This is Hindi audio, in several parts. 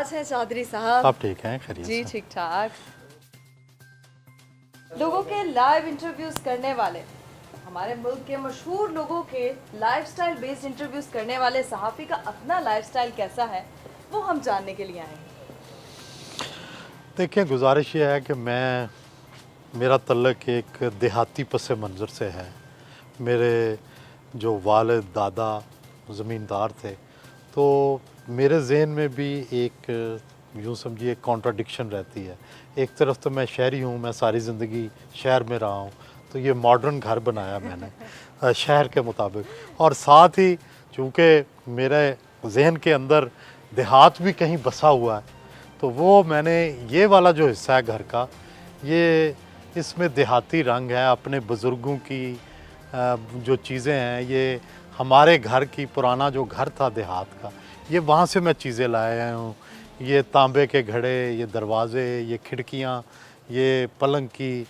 मिजाज हैं चौधरी साहब? आप ठीक हैं? खैरियत जी से? ठीक ठाक। लोगों के लाइव इंटरव्यूज करने वाले, हमारे मुल्क के मशहूर लोगों के लाइफस्टाइल बेस्ड इंटरव्यूज करने वाले सहाफ़ी का अपना लाइफस्टाइल कैसा है, वो हम जानने के लिए आए हैं। देखिए, गुजारिश ये है कि मेरा तल्लक एक देहाती पस मंज़र से है। मेरे जो वालिद दादा ज़मींदार थे, तो मेरे ज़हन में भी एक यूँ समझिए कॉन्ट्राडिक्शन रहती है। एक तरफ तो मैं शहरी हूँ, मैं सारी ज़िंदगी शहर में रहा हूँ, तो ये मॉडर्न घर बनाया मैंने शहर के मुताबिक, और साथ ही चूँकि मेरे जहन के अंदर देहात भी कहीं बसा हुआ है, तो वो मैंने ये वाला जो हिस्सा है घर का, ये इसमें देहाती रंग है। अपने बुज़ुर्गों की जो चीज़ें हैं, ये हमारे घर की पुराना जो घर था देहात का, ये वहाँ से मैं चीज़ें लाया आया हूँ। ये तांबे के घड़े, ये दरवाज़े, ये खिड़कियाँ, ये पलंग की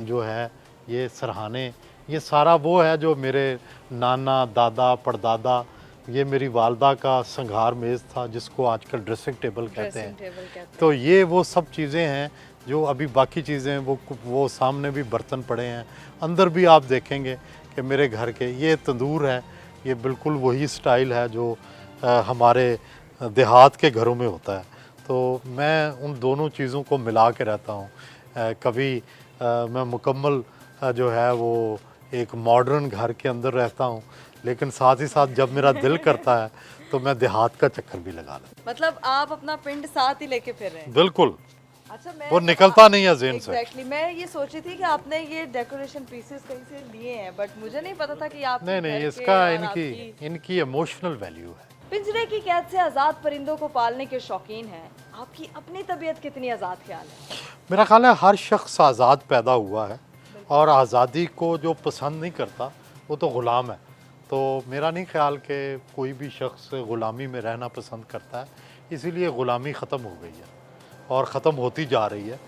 जो है ये सरहाने, ये सारा वो है जो मेरे नाना दादा परदादा, ये मेरी वालदा का संघार मेज़ था जिसको आजकल ड्रेसिंग टेबल कहते हैं। तो ये वो सब चीज़ें हैं जो अभी बाकी चीज़ें वो सामने भी बर्तन पड़े हैं। अंदर भी आप देखेंगे कि मेरे घर के ये तंदूर है, ये बिल्कुल वही स्टाइल है जो हमारे देहात के घरों में होता है। तो मैं उन दोनों चीज़ों को मिला के रहता हूँ। कभी मैं मुकम्मल जो है वो एक मॉडर्न घर के अंदर रहता हूँ, लेकिन साथ ही साथ जब मेरा दिल करता है तो मैं देहात का चक्कर भी लगा लेता। मतलब आप अपना पिंड साथ ही लेके फिर रहे हैं? बिल्कुल। अच्छा, मैं वो निकलता नहीं है ज़हन से। एग्जैक्टली, मैं ये सोची थी कि आपने ये डेकोरेशन पीसेस कहीं से लिए हैं, बट मुझे नहीं पता था कि आप नहीं, इसका इनकी इमोशनल वैल्यू है। पिंजरे की कैद से आज़ाद परिंदों को पालने के शौकीन हैं। आपकी अपनी तबीयत कितनी आज़ाद ख्याल है? मेरा ख्याल है हर शख्स आज़ाद पैदा हुआ है, और आज़ादी को जो पसंद नहीं करता वो तो ग़ुलाम है। तो मेरा नहीं ख्याल कि कोई भी शख्स ग़ुलामी में रहना पसंद करता है, इसीलिए ग़ुलामी ख़त्म हो गई है और ख़त्म होती जा रही है।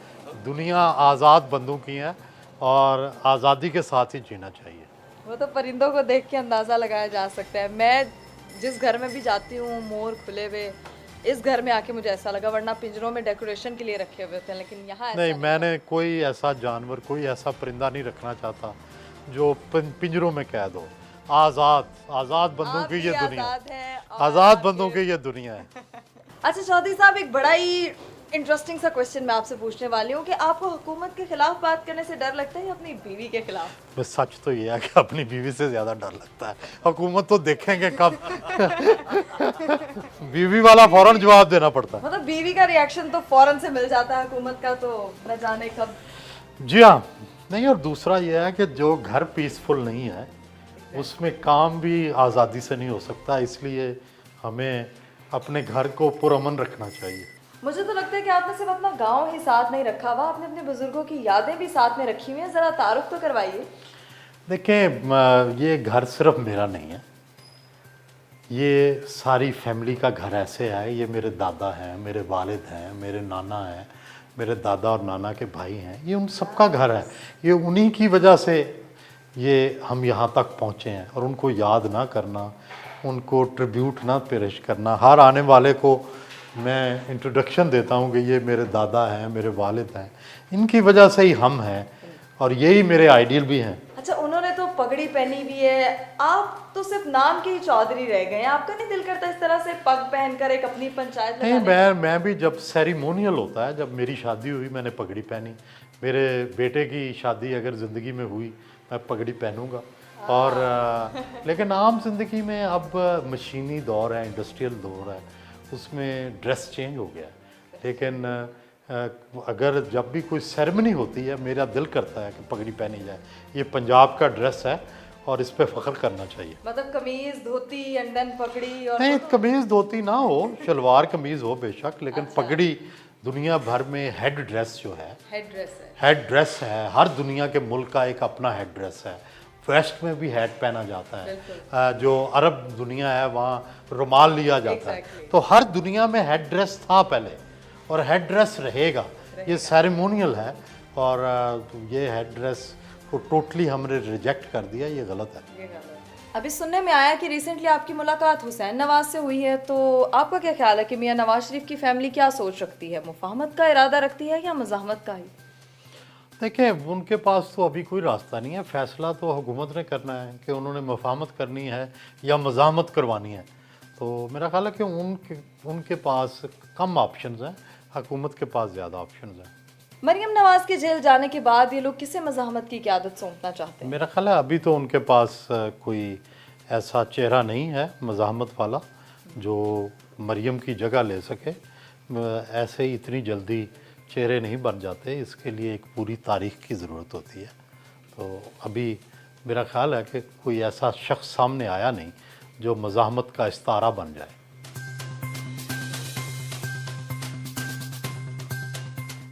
दुनिया आज़ाद बंदों की है और आज़ादी के साथ ही जीना चाहिए। वो तो परिंदों को देख के अंदाज़ा लगाया जा सकता है। मैं जिस घर में भी जाती हूँ, मोर खुले हुए, इस घर में आके मुझे ऐसा लगा, वरना पिंजरों में डेकोरेशन के लिए रखे हुए थे, लेकिन यहाँ नहीं, मैंने कोई ऐसा जानवर, कोई ऐसा परिंदा नहीं रखना चाहता जो पिंजरों में कैद हो। आज़ाद बंदों की ये दुनिया, आज़ाद बंदों की ये दुनिया है। अच्छा चौधरी साहब, एक बड़ा ही इंटरेस्टिंग सा क्वेश्चन मैं आपसे पूछने वाली हूँ कि आपको हुकूमत के खिलाफ बात करने से डर लगता है या अपनी बीवी के खिलाफ? बस सच तो ये है कि अपनी बीवी से ज़्यादा डर लगता है। हुकूमत तो देखेंगे कब बीवी वाला फौरन जवाब देना पड़ता है। मतलब बीवी का रिएक्शन तो फौरन से मिल जाता है, हुकूमत का तो न जाने कब। जी हाँ, नहीं, और दूसरा ये है कि जो घर पीसफुल नहीं है उसमें काम भी आज़ादी से नहीं हो सकता, इसलिए हमें अपने घर को पुरअमन रखना चाहिए। मुझे तो लगता है कि आपने सिर्फ अपना गांव ही साथ नहीं रखा हुआ, आपने अपने बुजुर्गों की यादें भी साथ में रखी हुई हैं। ज़रा तारुफ तो करवाइए। देखें, ये घर सिर्फ मेरा नहीं है, ये सारी फैमिली का घर ऐसे है। ये मेरे दादा हैं, मेरे वालिद हैं, मेरे नाना हैं, मेरे दादा और नाना के भाई हैं, ये उन सबका घर है। ये उन्हीं की वजह से ये हम यहाँ तक पहुँचे हैं, और उनको याद ना करना, उनको ट्रिब्यूट ना पेश करना, हर आने वाले को मैं इंट्रोडक्शन देता हूँ कि ये मेरे दादा हैं, मेरे वालिद हैं, इनकी वजह से ही हम हैं, और यही मेरे आइडियल भी हैं। अच्छा, उन्होंने तो पगड़ी पहनी हुई है, आप तो सिर्फ नाम के ही चौधरी रह गए हैं। आपका नहीं दिल करता इस तरह से पग पहनकर एक अपनी पंचायत नहीं, लगाने का? मैं भी, जब सेरिमोनियल होता है, जब मेरी शादी हुई मैंने पगड़ी पहनी, मेरे बेटे की शादी अगर ज़िंदगी में हुई मैं पगड़ी पहनूंगा। और लेकिन आम जिंदगी में अब मशीनी दौर है, इंडस्ट्रियल दौर है, उसमें ड्रेस चेंज हो गया है। लेकिन अगर जब भी कोई सेरेमनी होती है मेरा दिल करता है कि पगड़ी पहनी जाए। ये पंजाब का ड्रेस है और इस पे फ़ख्र करना चाहिए। मतलब कमीज धोती एंड देन पगड़ी? और नहीं, कमीज़ धोती ना हो, शलवार कमीज़ हो बेशक, लेकिन अच्छा। पगड़ी दुनिया भर में हेड ड्रेस जो है, हेड ड्रेस है। हर दुनिया के मुल्क का एक अपना हेड ड्रेस है। वेस्ट में भी हैट पहना जाता है, जो अरब दुनिया है वहाँ रुमाल लिया जाता है। तो हर दुनिया में हेड ड्रेस था पहले और हेड ड्रेस रहेगा। ये सेरेमोनियल है, और ये हेड ड्रेस को टोटली हमने रिजेक्ट कर दिया, ये गलत है। अभी सुनने में आया कि रिसेंटली आपकी मुलाकात हुसैन नवाज से हुई है, तो आपका क्या ख्याल है कि मियां नवाज शरीफ की फैमिली क्या सोच रखती है? मुफाहमत का इरादा रखती है या मज़ाहमत का ही? देखिए, उनके पास तो अभी कोई रास्ता नहीं है, फैसला तो हुकूमत ने करना है कि उन्होंने मफाहमत करनी है या मज़ाहमत करवानी है। तो मेरा ख्याल है कि उनके उनके पास कम ऑप्शंस हैं, हुकूमत के पास ज़्यादा ऑप्शंस हैं। मरियम नवाज के जेल जाने के बाद ये लोग किसे मज़ाहमत की क़यादत सौंपना चाहते हैं? मेरा ख्याल है अभी तो उनके पास कोई ऐसा चेहरा नहीं है मज़ाहमत वाला जो मरियम की जगह ले सके। ऐसे ही इतनी जल्दी चेहरे नहीं बन जाते, इसके लिए एक पूरी तारीख की ज़रूरत होती है। तो अभी मेरा ख्याल है कि कोई ऐसा शख्स सामने आया नहीं जो मज़ाहमत का इस्तारा बन जाए।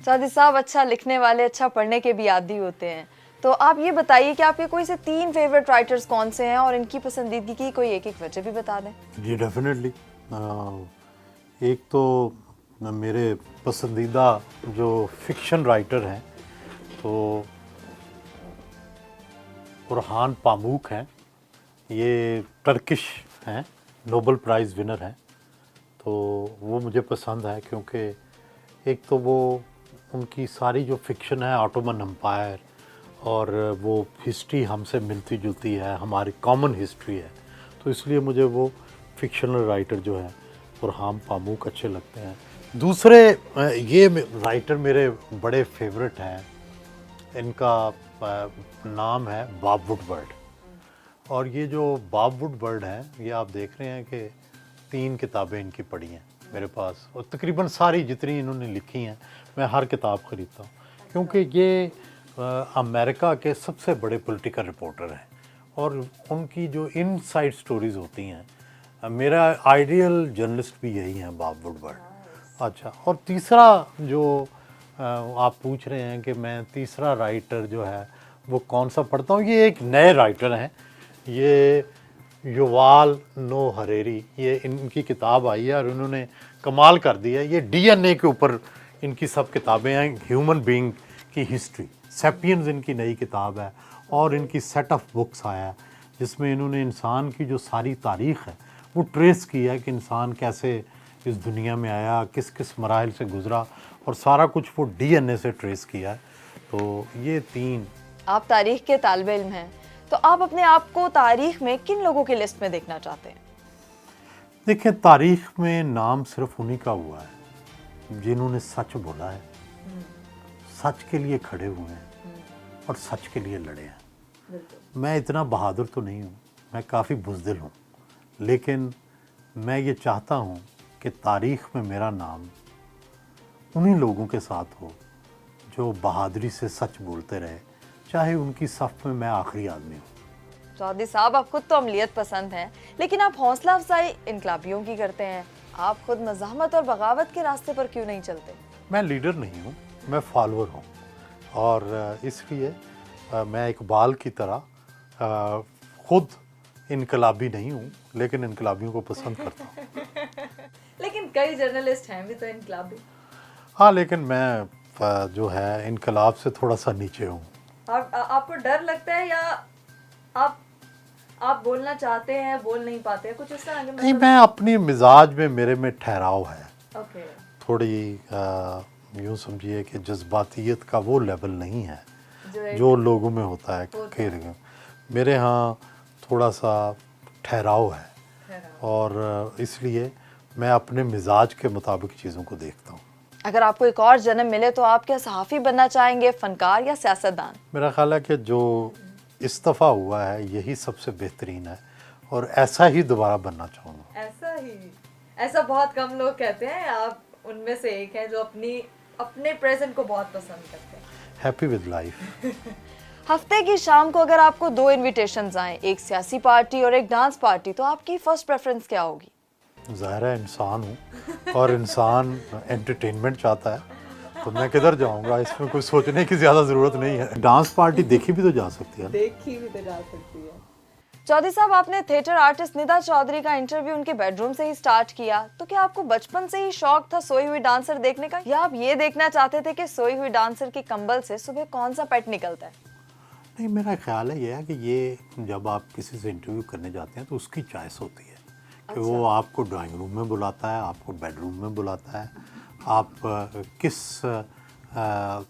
सादी साहब अच्छा लिखने वाले, अच्छा पढ़ने के भी आदी होते हैं, तो आप ये बताइए कि आपके कोई से 3 फेवरेट राइटर्स कौन से हैं और इनकी पसंदीदगी की कोई एक-एक वजह भी बता दें। जी डेफिनेटली। एक तो मेरे पसंदीदा जो फिक्शन राइटर हैं तो बुरहान पामूक हैं। ये टर्किश हैं, नोबेल प्राइज़ विनर हैं। तो वो मुझे पसंद है क्योंकि एक तो वो उनकी सारी जो फिक्शन है ऑटोमन एम्पायर और वो हिस्ट्री हमसे मिलती जुलती है, हमारी कॉमन हिस्ट्री है, तो इसलिए मुझे वो फिक्शनल राइटर जो है बुरहान पामूक अच्छे लगते हैं। दूसरे ये राइटर मेरे बड़े फेवरेट हैं, इनका नाम है बॉब वुडवर्ड। और ये जो बॉब वुडवर्ड हैं, ये आप देख रहे हैं कि 3 किताबें इनकी पढ़ी हैं मेरे पास, और तकरीबन सारी जितनी इन्होंने लिखी हैं मैं हर किताब ख़रीदता हूँ, क्योंकि ये अमेरिका के सबसे बड़े पॉलिटिकल रिपोर्टर हैं और उनकी जो इनसाइड स्टोरीज़ होती हैं, मेरा आइडियल जर्नलिस्ट भी यही हैं, बॉब वुडवर्ड। अच्छा, और तीसरा जो आप पूछ रहे हैं कि मैं तीसरा राइटर जो है वो कौन सा पढ़ता हूँ, ये एक नए राइटर हैं, ये युवाल नो हरेरी। ये इनकी किताब आई है और उन्होंने कमाल कर दिया है। ये डीएनए के ऊपर इनकी सब किताबें हैं, ह्यूमन बीइंग की हिस्ट्री। सैपियंस इनकी नई किताब है और इनकी सेट ऑफ बुक्स आया है जिसमें इन्होंने इंसान की जो सारी तारीख़ है वो ट्रेस की है कि इंसान कैसे इस दुनिया में आया, किस किस मराहिल से गुज़रा, और सारा कुछ वो डीएनए से ट्रेस किया है। तो ये 3। आप तारीख के तालिबे इल्म हैं, तो आप अपने आप को तारीख में किन लोगों की लिस्ट में देखना चाहते हैं? देखिए, तारीख में नाम सिर्फ उन्हीं का हुआ है जिन्होंने सच बोला है, सच के लिए खड़े हुए हैं और सच के लिए लड़े हैं। मैं इतना बहादुर तो नहीं हूँ, मैं काफ़ी बुज़दिल हूँ, लेकिन मैं ये चाहता हूँ कि तारीख में मेरा नाम उन्हीं लोगों के साथ हो जो बहादुरी से सच बोलते रहे, चाहे उनकी सफ़ में मैं आखिरी आदमी हूँ। चौधरी साहब, आप खुद तो अमलियत पसंद हैं, लेकिन आप हौसला अफजाई इनकलाबियों की करते हैं। आप खुद मज़ाहमत और बगावत के रास्ते पर क्यों नहीं चलते? मैं लीडर नहीं हूँ, मैं फॉलोअर हूँ, और इसलिए मैं इकबाल की तरह खुद इनकलाबी नहीं हूँ, लेकिन इनकलाबियों को पसंद करता हूँ। लेकिन कई जर्नलिस्ट हैं भी तो इनकलाबी। हाँ, लेकिन मैं जो है इनकलाब से थोड़ा सा नीचे हूँ। आपको डर लगता है या आप बोलना चाहते हैं, बोल नहीं पाते हैं, कुछ इस तरह के? नहीं, मैं अपनी मिजाज में मेरे में ठहराव है। ओके। थोड़ी यूँ समझिए कि जज्बातियत का वो लेवल नहीं है जो जो लोगों में होता है। मेरे यहाँ थोड़ा सा ठहराव है और इसलिए मैं अपने मिजाज के मुताबिक चीज़ों को देखता हूँ। अगर आपको एक और जन्म मिले तो आप क्या सहाफ़ी बनना चाहेंगे, फनकार या सियासतदान? मेरा ख्याल है कि जो इस्तीफ़ा हुआ है यही सबसे बेहतरीन है और ऐसा ही दोबारा बनना चाहूँगा। ऐसा ही? ऐसा बहुत कम लोग कहते हैं, आप उनमें से एक हैं जो अपने प्रेजेंट को बहुत पसंद करते हैं। Happy with life. हफ्ते की शाम को अगर आपको 2 इनविटेशंस आए, एक सियासी पार्टी और एक डांस पार्टी, तो आपकी फर्स्ट प्रेफरेंस क्या होगी? ज़ाहिर है इंसान हूँ और इंसान एंटरटेनमेंट चाहता है, तो मैं किधर जाऊँगा, इसमें कोई सोचने की ज़्यादा ज़रूरत नहीं है। डांस पार्टी देखी भी तो जा सकती है। देखी भी तो जा सकती है। चौधरी साहब, आपने थिएटर आर्टिस्ट निदा चौधरी का इंटरव्यू उनके बेडरूम से ही स्टार्ट किया, तो क्या आपको बचपन से ही शौक था सोई हुई डांसर देखने का, या आप ये देखना चाहते थे कि सोई हुई डांसर के कंबल से सुबह कौन सा पेट निकलता है? नहीं, मेरा ख्याल है ये है कि ये जब आप किसी से इंटरव्यू करने जाते हैं तो उसकी चॉइस होती है कि वो आपको ड्राइंग रूम में बुलाता है, आपको बेडरूम में बुलाता है, आप किस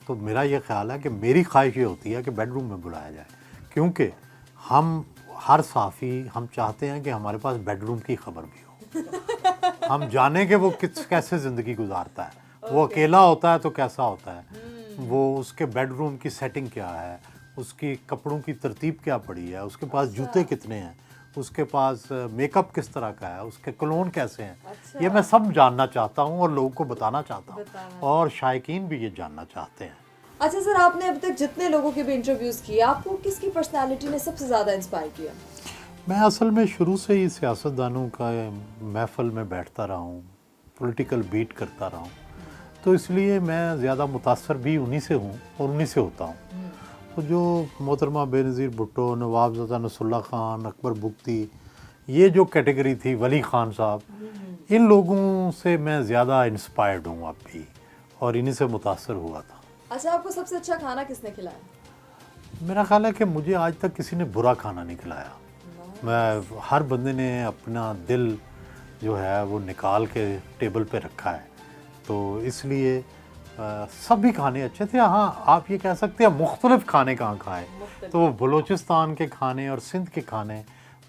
तो मेरा ये ख्याल है कि मेरी ख्वाहिश ये होती है कि बेडरूम में बुलाया जाए, क्योंकि हम हर साफ़ी हम चाहते हैं कि हमारे पास बेडरूम की खबर भी हो। हम जाने कि वो कैसे ज़िंदगी गुजारता है, वो अकेला होता है तो कैसा होता है, वो उसके बेडरूम की सेटिंग क्या है, उसकी कपड़ों की तरतीब क्या पड़ी है, उसके पास जूते कितने हैं, उसके पास मेकअप किस तरह का है, उसके कलोन कैसे हैं, ये मैं सब जानना चाहता हूँ और लोगों को बताना चाहता हूँ, और शायकीन भी ये जानना चाहते हैं। अच्छा सर, आपने अब तक जितने लोगों के भी इंटरव्यूज़ किए, आपको किसकी पर्सनालिटी ने सबसे ज़्यादा इंस्पायर किया? मैं असल में शुरू से ही सियासतदानों का महफिल में बैठता रहा हूँ, पॉलिटिकल बीट करता रहा हूँ, तो इसलिए मैं ज़्यादा मुतासर भी उन्हीं से हूँ और उन्हीं से होता हूँ। तो जो मोहतरमा बेनज़ीर भुट्टो, नवाबज़ादा नसरुल्लाह ख़ान, अकबर बुख्ती, ये जो कैटेगरी थी, वली ख़ान साहब, इन लोगों से मैं ज़्यादा इंस्पायर्ड हूँ अब भी, और इन्हीं से मुतासर हुआ था। अच्छा, आपको सबसे अच्छा खाना किसने खिलाया? मेरा ख्याल है कि मुझे आज तक किसी ने बुरा खाना नहीं खिलाया। मैं हर बंदे ने अपना दिल जो है वो निकाल के टेबल पे रखा है, तो इसलिए सभी खाने अच्छे थे। हाँ, आप ये कह सकते हैं मुख्तलिफ खाने कहाँ खाए, तो बलूचिस्तान के खाने और सिंध के खाने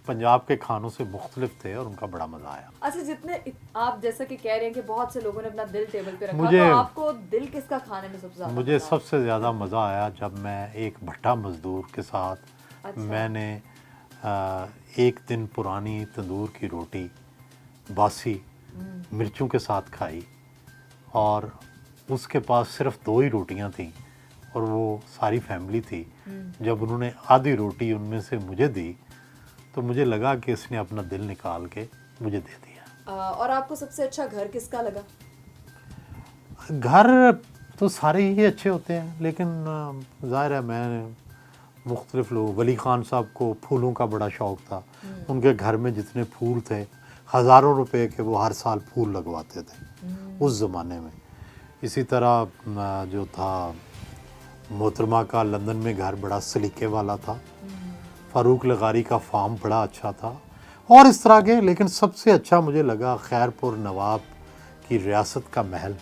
पंजाब के खानों से मुख्तलिफ थे और उनका बड़ा मज़ा आया। अच्छा, जितने आप जैसा कि कह रहे हैं कि बहुत से लोगों ने अपना दिल टेबल पे रखा, मुझे- तो आपको दिल किसका खाने में सबसे ज़्यादा मुझे मज़ा आया? सबसे ज़्यादा मज़ा आया जब मैं एक भट्टा मज़दूर के साथ अच्छा। मैंने एक दिन पुरानी तंदूर की रोटी बासी मिर्चों के साथ खाई, और उसके पास सिर्फ 2 ही रोटियां थीं और वो सारी फैमिली थी। जब उन्होंने आधी रोटी उनमें से मुझे दी तो मुझे लगा कि इसने अपना दिल निकाल के मुझे दे दिया। और आपको सबसे अच्छा घर किसका लगा? घर तो सारे ही अच्छे होते हैं, लेकिन ज़ाहिर है मैं मुख्तलिफ लोग, वली ख़ान साहब को फूलों का बड़ा शौक़ था, उनके घर में जितने फूल थे, हज़ारों रुपए के वो हर साल फूल लगवाते थे उस ज़माने में। इसी तरह जो था मोहतरमा का लंदन में घर बड़ा सलीके वाला था, फ़ारूक लगारी का फार्म बड़ा अच्छा था, और इस तरह के। लेकिन सबसे अच्छा मुझे लगा खैरपुर नवाब की रियासत का महल,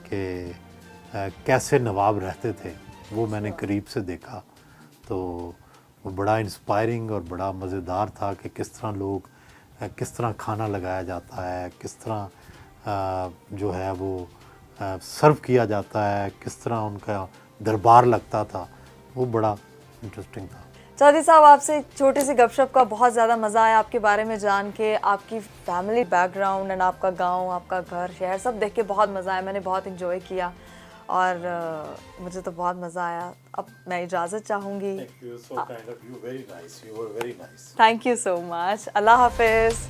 कि कैसे नवाब रहते थे, वो मैंने करीब से देखा, तो वो बड़ा इंस्पायरिंग और बड़ा मज़ेदार था कि किस तरह लोग, किस तरह खाना लगाया जाता है, किस तरह जो है वो सर्व किया जाता है, किस तरह उनका दरबार लगता था, वो बड़ा इंटरेस्टिंग था। चौधरी साहब, आपसे एक छोटी सी गपशप का बहुत ज़्यादा मज़ा आया आपके बारे में जान के, आपकी फैमिली बैकग्राउंड एंड आपका गांव, आपका घर, शहर सब देख के बहुत मज़ा आया, मैंने बहुत एंजॉय किया और मुझे तो बहुत मज़ा आया। अब मैं इजाज़त चाहूँगी। Thank you so much. Allah हाफिज़।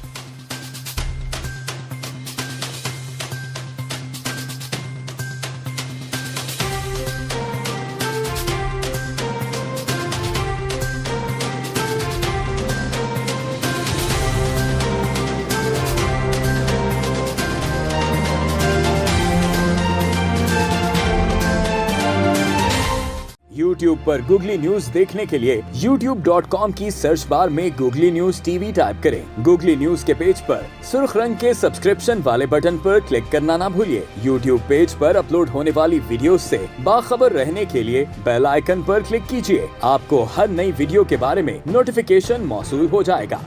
YouTube पर गूगली न्यूज देखने के लिए youtube.com की सर्च बार में गूगली न्यूज टीवी टाइप करें। गूगली न्यूज के पेज पर सुर्ख रंग के सब्सक्रिप्शन वाले बटन पर क्लिक करना ना भूलिए। YouTube पेज पर अपलोड होने वाली वीडियोस से बाखबर रहने के लिए बेल आइकन पर क्लिक कीजिए। आपको हर नई वीडियो के बारे में नोटिफिकेशन मौसूल हो जाएगा।